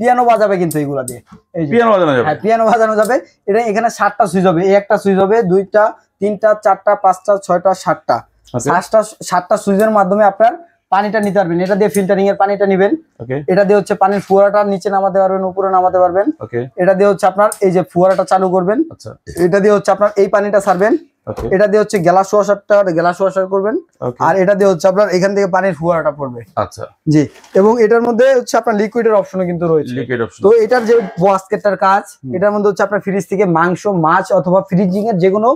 Piano বাজাবে কিন্তু এগুলা দিয়ে। এই যে পিয়ানো বাজানো যাবে, হ্যাঁ পিয়ানো বাজানো যাবে। এটা এখানে 7টা সুইচ হবে, এই একটা সুইচ হবে, 2টা 3টা 4টা 5টা 6টা 7টা 7টা সুইচের মাধ্যমে আপনার পানিটা নিতে পারবেন। এটা দিয়ে ফিল্টারিং এর পানিটা নেবেন, এটা দিয়ে হচ্ছে পানির ফুয়ারাটা নিচে নামাতে পারবেন, উপরে নামাতে পারবেন। এটা দিয়ে হচ্ছে আপনার এই যে ফুয়ারাটা চালু করবেন, এটা দিয়ে হচ্ছে আপনার এই পানিটা ছাড়বেন, এটা দিয়ে হচ্ছে গ্লাস ওয়াশার করবেন, আর এটা দিয়ে হচ্ছে আপনার এখান থেকে পানির ফুয়ারাটা পড়বে। আচ্ছা জি, এবং এটার মধ্যে হচ্ছে আপনার লিকুইডের অপশনও কিন্তু রয়েছে। তো এটার যে বাস্কেটটার কাজ, এটার মধ্যে হচ্ছে আপনার ফ্রিজ থেকে মাংস, মাছ অথবা ফ্রিজিং এর যে কোনো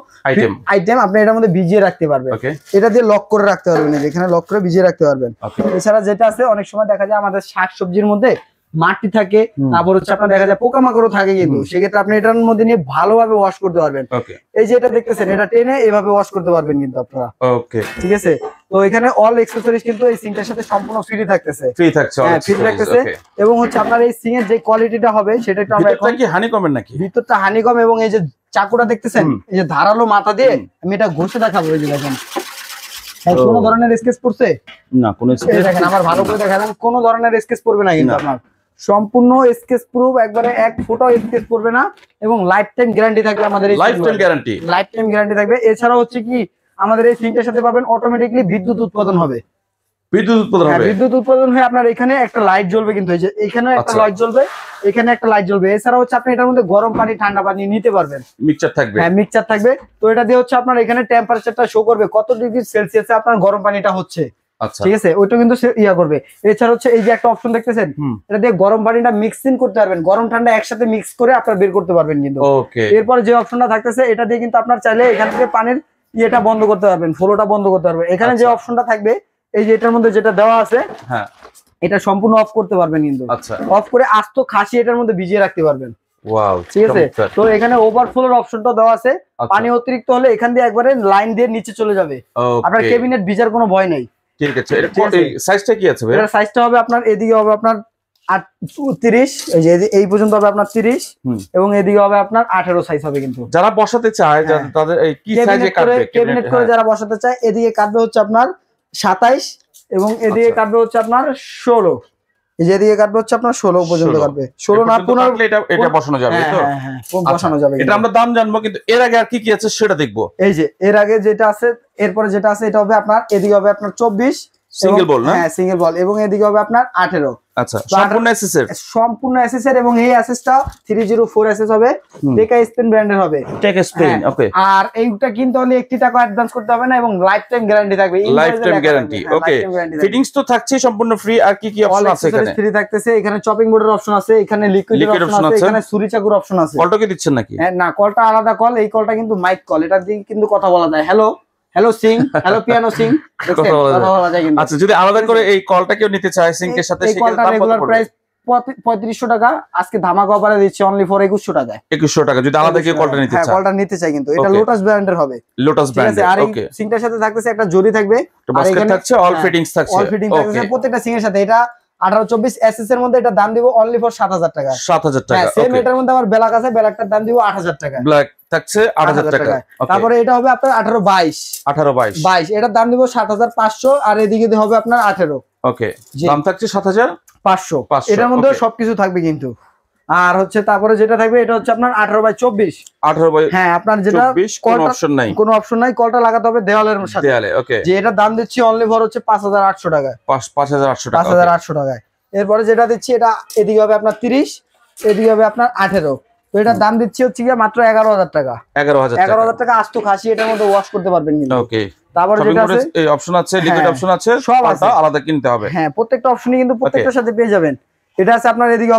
আইটেম আপনি এটার মধ্যে ভিজিয়ে রাখতে পারবেন। এটা দিয়ে লক করে রাখতে পারবেন, এখানে লক করে ভিজিয়ে রাখতে পারবেন। এছাড়া যেটা আছে, অনেক সময় দেখা যায় আমাদের শাকসবজির মধ্যে মাটি থাকে, তারপর হচ্ছে আপনার দেখা যায় পোকামাকড়ও থাকে, কিন্তু সেক্ষেত্রে আপনি এটার মধ্যে নিয়ে ভালোভাবে ওয়াশ করতে পারবেন। এই যে এটা দেখতেছেন, এটা টেনে এভাবে ওয়াশ করতে পারবেন কিন্তু আপনারা। ওকে, ঠিক আছে। তো এখানে অল অ্যাকসেসরিজ কিন্তু এই সিঙ্কটার সাথে সম্পূর্ণ ফ্রি থাকতেছে, এবং হচ্ছে আপনার এই সিং এর যে কোয়ালিটিটা হবে সেটা একটু আমরা এখন কি হানিকমের নাকি, ভিতরটা হানিকম, এবং এই যে চাকুটা দেখতেছেন, এই যে ধারালো মাথা দিয়ে আমি এটা ঘষে দেখাবো। এই যে দেখেন, কোনো ধরনের স্কেচ পড়ছে না, কোনো স্কেচ দেখেন, আমার ভালো করে দেখালাম, কোনো ধরনের স্কেচ পড়বে না কিন্তু আপনার, সম্পূর্ণ স্কেচ প্রুফ, একবারে এক ফোঁটাও স্কেচ পড়বে না, এবং লাইফ টাইম গ্যারান্টি থাকবে আমাদের, লাইফ টাইম গ্যারান্টি থাকবে। এছাড়া হচ্ছে কি আমাদের এই সিঙ্কটার সাথে পাবেন অটোমেটিকলি বিদ্যুৎ উৎপাদন হবে, বিদ্যুৎ উৎপাদন হয়ে আপনার এখানে একটা লাইট জ্বলবে, কিন্তু এই যে এখানে একটা লাইট জ্বলবে, এখানে একটা লাইট জ্বলবে। এছাড়া হচ্ছে আপনি এটার মধ্যে গরম পানি ঠান্ডা পানি নিতে পারবেন, মিক্সচার থাকবে, হ্যাঁ মিক্সচার থাকবে। তো এটা দিয়ে হচ্ছে আপনার এখানে টেম্পারেচারটা শো করবে কত ডিগ্রি সেলসিয়াসে আপনার গরম পানিটা হচ্ছে, ঠিক আছে, ওইটা কিন্তু ইয়া করবে। এছাড়া হচ্ছে এই যে একটা অপশন দেখতেছেন, এটা দিয়ে গরম পানিটা মিক্সিং করতে পারবেন, গরম ঠান্ডা একসাথে মিক্স করে আপনার বের করতে পারবেন কিন্তু। এরপর যে অপশনটা থাকতেছে, এটা দিয়ে কিন্তু আপনার চাইলে এখান থেকে পানির ইয়েটা বন্ধ করতে পারবেন, ফ্লোটা বন্ধ করতে পারবেন। এখানে যে অপশনটা থাকবে, এই যে এটার মধ্যে যেটা দেওয়া আছে, হ্যাঁ এটা সম্পূর্ণ অফ করতে পারবেন কিন্তু, অফ করে আস্ত খাসি এটার মধ্যে ভিজিয়ে রাখতে পারবেন। ওয়াও, ঠিক আছে। তো এখানে ওভারফ্লোর অপশনটা দেওয়া আছে, পানি অতিরিক্ত হলে এখান দিয়ে একবারে লাইন দিয়ে নিচে চলে যাবে, আপনার ক্যাবিনেট ভিজার কোনো ভয় নেই। ঠিক আছে, এর সাইজটা কি আছে ভাই? এর সাইজটা হবে আপনার, এদিকে হবে আপনার 30, এই যে এই পর্যন্ত হবে আপনার 30, এবং এদিকে হবে আপনার 18 সাইজ হবে কিন্তু। যারা বসাতে চায়, তাদের এই কি সাইজে কাটবে, ক্যাবিনেট করে যারা বসাতে চায়, এদিকে কাটবে হচ্ছে আপনার 27, এবং এদিকে কাটবে হচ্ছে আপনার 16, এই যে এদিকে কাটবে হচ্ছে আপনার 16 পর্যন্ত কাটবে, 16 না 15 এটা বসানো যাবে। তো হ্যাঁ বসানো যাবে। এটা আমরা দাম জানবো, কিন্তু এর আগে আর কি কি আছে সেটা দেখবো। এই যে এর আগে যেটা আছে, এরপরে যেটা আছে, এটা হবে আপনার, এদিকে হবে আপনার 24 সিঙ্গেল বল, না হ্যাঁ সিঙ্গেল বল, এবং এদিকে হবে আপনার 18। আচ্ছা, সম্পূর্ণ এসএসএর, এবং এই এসএসটা 304 এসএস হবে, টেকা স্পেন ব্র্যান্ডের হবে, টেকা স্পেন। ওকে, আর এইটা কিনতে হলে 1 টাকা অ্যাডভান্স করতে হবে না, এবং লাইফ টাইম গ্যারান্টি থাকবে, লাইফ টাইম গ্যারান্টি। ওকে, ফিটিংস তো থাকছে সম্পূর্ণ ফ্রি, আর কি কি অপশন আছে এখানে? ফ্রি থাকতেছে, এখানে চপিং বোর্ডের অপশন আছে, এখানে লিকুইডের অপশন আছে, এখানে ছুরি চাকুর অপশন আছে। কলটা কি দিচ্ছেন নাকি? হ্যাঁ না, কলটা আলাদা কল, এই কলটা কিন্তু মাইক কল, এটা দিয়ে কিন্তু কথা বলা যায়। Hello hello Singh, hello piano Singh, কথা বলা যায় কিন্তু। আচ্ছা, যদি আলাদা করে এই কলটা কেউ নিতে চায় সিঙ্কের সাথে, সেই কলটা রেগুলার প্রাইস 3500 টাকা, আজকে ধামাকা অফারে দিচ্ছি অনলি ফর 2100 টাকায়। 2100 টাকা যদি আলাদা কেউ কলটা নিতে চায়, হ্যাঁ কলটা নিতে চায় কিন্তু, এটা লোটাস ব্র্যান্ডের হবে, লোটাস ব্র্যান্ডের। আর এই সিঙ্কটার সাথে থাকতেছে একটা জরি থাকবে, আর এখানে থাকছে অল ফিটিংস থাকছে, অল ফিটিং থাকছে প্রত্যেকটা সিঙ্কের সাথে। এটা 1824 এসএস এর মধ্যে, এটা দাম দিব অনলি ফর 7000 টাকা। 7000 টাকা। হ্যাঁ, সেম এটার মধ্যে আমার ব্ল্যাক আছে, ব্ল্যাকটার দাম দিব 8000 টাকা। ব্ল্যাক থাকছে 8000 টাকা। তারপরে এটা হবে আপনার 1822, এটার দাম দিব 7500, আর এদিকে হবে আপনার 18। ওকে, দাম থাকছে 7500। এটার মধ্যে সবকিছু থাকবে কিন্তু। আর হচ্ছে তারপরে যেটা থাকবে, এটা হচ্ছে আপনার 18/24। হ্যাঁ, আপনার যেটা কোনো অপশন নাই, কলটা লাগাতে হবে দেওয়ালের সাথে, দেওয়ালে। ওকে, যে এটা দাম দিচ্ছি অনলি ফর হচ্ছে 5800 টাকা। 5800 টাকা, 5800 টাকায়। এরপরে যেটা দিচ্ছি, এটা এদিকে হবে আপনার 30, এদিকে হবে আপনার 18। তো এটার দাম দিচ্ছি হচ্ছে কি মাত্র 11000 টাকা। 11000 টাকা আস্ত খাসি এটার মধ্যে ওয়াশ করতে পারবেন কিন্তু। ওকে, তারপরে যেটা আছে, এই অপশন আছে, লিকুইড অপশন আছে, সব আলাদা কিনতে হবে। হ্যাঁ, প্রত্যেকটা অপশনই কিন্তু প্রত্যেকটার সাথে পেয়ে যাবেন। এটা আছে আপনার, এদিকে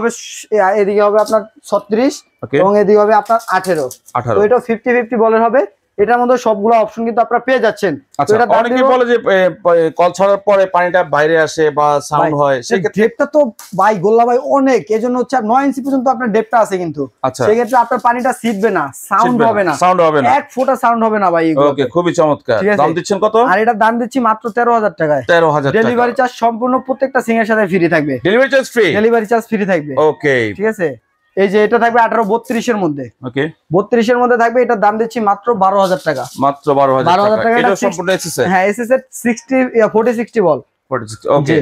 হবে আপনার 36, এবং এদিকে হবে আপনার 18। তো এটা 50-50 বলের হবে। এটার মধ্যে সবগুলো অপশন কিন্তু আপনারা পেয়ে যাচ্ছেন। অনেকে বলে যে কল ছাড়ার পরে পানিটা বাইরে আসে বা সাউন্ড হয়, সেক্ষেত্রে ডেপটা তো ভাই গোল্লা ভাই অনেক, এজন্য হচ্ছে 9 ইঞ্চি পর্যন্ত আপনার ডেপটা আছে কিন্তু। সেক্ষেত্রে আপনার পানিটা ছিটবে না, সাউন্ড হবে না, এক ফোঁটা সাউন্ড হবে না ভাই। ওকে, খুবই চমৎকার। দাম দিচ্ছেন কত? আর এটা দাম দিচ্ছি মাত্র 13000 টাকায়। 13000 টাকা। ডেলিভারি চার্জ সম্পূর্ণ প্রত্যেকটা সিঙ্গের সাথে ফ্রি থাকবে। Delivery charge free? Delivery charge free থাকবে। ওকে, ঠিক আছে। এই যে এটা থাকবে 1832 এর মধ্যে। ওকে, 32 এর মধ্যে থাকবে, এটার দাম দিচ্ছি মাত্র 12000 টাকা। মাত্র 12000 টাকা। এটা সম্পূর্ণ এসএস। হ্যাঁ, এসএস এর 40-60 বল, 46 ওকে।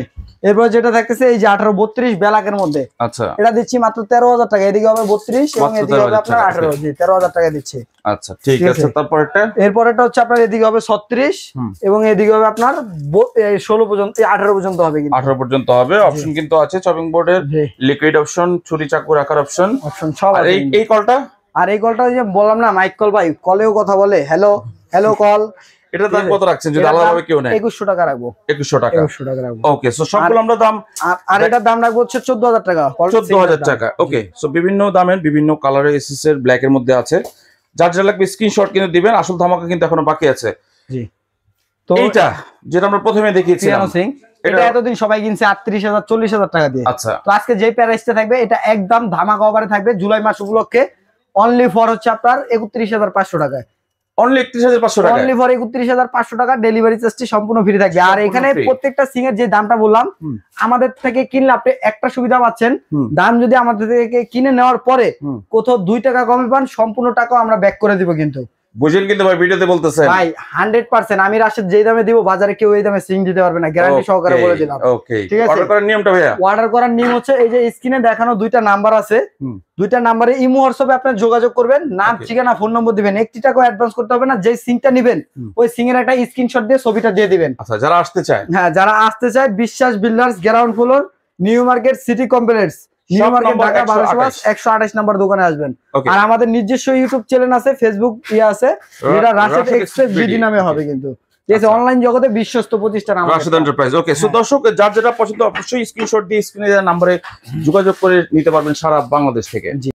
এরপর যেটা থাকতেছে এই যে 1832 ব্ল্যাকের মধ্যে, আচ্ছা এটা দিচ্ছি মাত্র 13,000 টাকা। এদিকে হবে 32 এবং মাত্র এদিকে হবে 13,000 আপনার টাকা, 18, জি 13,000 টাকা দিচ্ছি। আচ্ছা ঠিক ঠিক আছে। আছে। তারপরটা এরপরেরটা হচ্ছে আপনার এদিকে হবে 36 এবং এদিকে হবে আপনার 16 পর্যন্ত, 18 পর্যন্ত হবে কিন্তু। 18 পর্যন্ত হবে। অপশন কিন্তু আছে চপিং বোর্ডের, জি লিকুইড অপশন, ছুরি চাকু রাখার অপশন। অপশন সব আর আছে এই কিন্তু। এই কলটা, আর এই কলটা ওই যে বললাম না মাইক কল ভাই, কলেও কথা বলে, হ্যালো হ্যালো কল। এটা দাম কত রাখছেন যদি আলাদাভাবে কেউ নেয়? 2100 টাকা রাখবো। 2100 টাকা। 2100 টাকা রাখবো। ওকে, সো সবগুলো আমরা দাম, আর এটার দাম রাখবো হচ্ছে 14,000 টাকা। 14,000 টাকা। ওকে, সো বিভিন্ন দামের বিভিন্ন কালারের এসএস এর ব্ল্যাক এর মধ্যে আছে। যার যেটা লাগবে স্ক্রিনশট কিন্তু দিবেন, আসল ধামাকা কিন্তু এখনো বাকি আছে। জি তো এইটা যেটা আমরা প্রথমে দেখিয়েছিলাম, পিয়ানো সিং, এটা এতদিন সবাই কিনছে 38,000 40,000 টাকা দিয়ে। আচ্ছা তো আজকে যে প্রাইসটা থাকবে এটা একদম ধামাকা অফারে থাকবে জুলাই মাস উপলক্ষে, অনলি ফর হচ্ছে আপনার 31,500 টাকায়। অনলি 31,500 টাকা। অনলি ফর 31,500 টাকা, ডেলিভারি চার্জটি সম্পূর্ণ ফ্রি থাকবে। আর সম্পূর্ণ এখানে free। প্রত্যেকটা সিং এর যে দামটা বললাম, আমাদের থেকে কিনলে আপনি একটা সুবিধা পাচ্ছেন, দাম যদি আমাদের থেকে কিনে নেওয়ার পরে কোথাও 2 টাকা কমে পান, সম্পূর্ণ টাকা আমরা ব্যাক করে দিব কিন্তু। বুঝেন কিন্তু ভাই, ভিডিওতে বলতেছেন ভাই 100% আমি রাশেদ যেই দামে দিব বাজারে কেউ এই দামে সিং দিতে পারবে না, গ্যারান্টি সহকারে বলে দিলাম। ওকে, ঠিক আছে। অর্ডার করার নিয়মটা ভাইয়া? অর্ডার করার নিয়ম হচ্ছে এই যে স্ক্রিনে দেখানো 2টা নাম্বার আছে, 2টা নাম্বারে ইমো হোয়াটসঅ্যাপে আপনি যোগাযোগ করবেন, নাম ঠিকানা ফোন নম্বর দিবেন, 1 টাকা অ্যাডভান্স করতে হবে না। যে সিংটা নেবেন ওই সিং এর একটা স্ক্রিনশট দিয়ে ছবিটা দিয়ে দিবেন। আচ্ছা, যারা আসতে চায়, হ্যাঁ যারা আসতে চায়, বিশ্বাস builders, ground floor, new market, city complex, new market, Dhaka 128 number দোকানে আসবেন। আর আমাদের নিজস্ব ইউটিউব চ্যানেল আছে, ফেসবুক আছে, যেটা রাশেদ এক্সপ্রেস বিডি নামে হবে কিন্তু। ঠিক আছে, অনলাইন জগতে বিশ্বস্ত প্রতিষ্ঠান আমাদের রাশেদ এন্টারপ্রাইজ। ওকে, সো দর্শক যার যেটা পছন্দ অবশ্যই স্ক্রিনশট দিয়ে স্ক্রিনে দেওয়া নম্বরে যোগাযোগ করে নিতে পারবেন সারা বাংলাদেশ থেকে।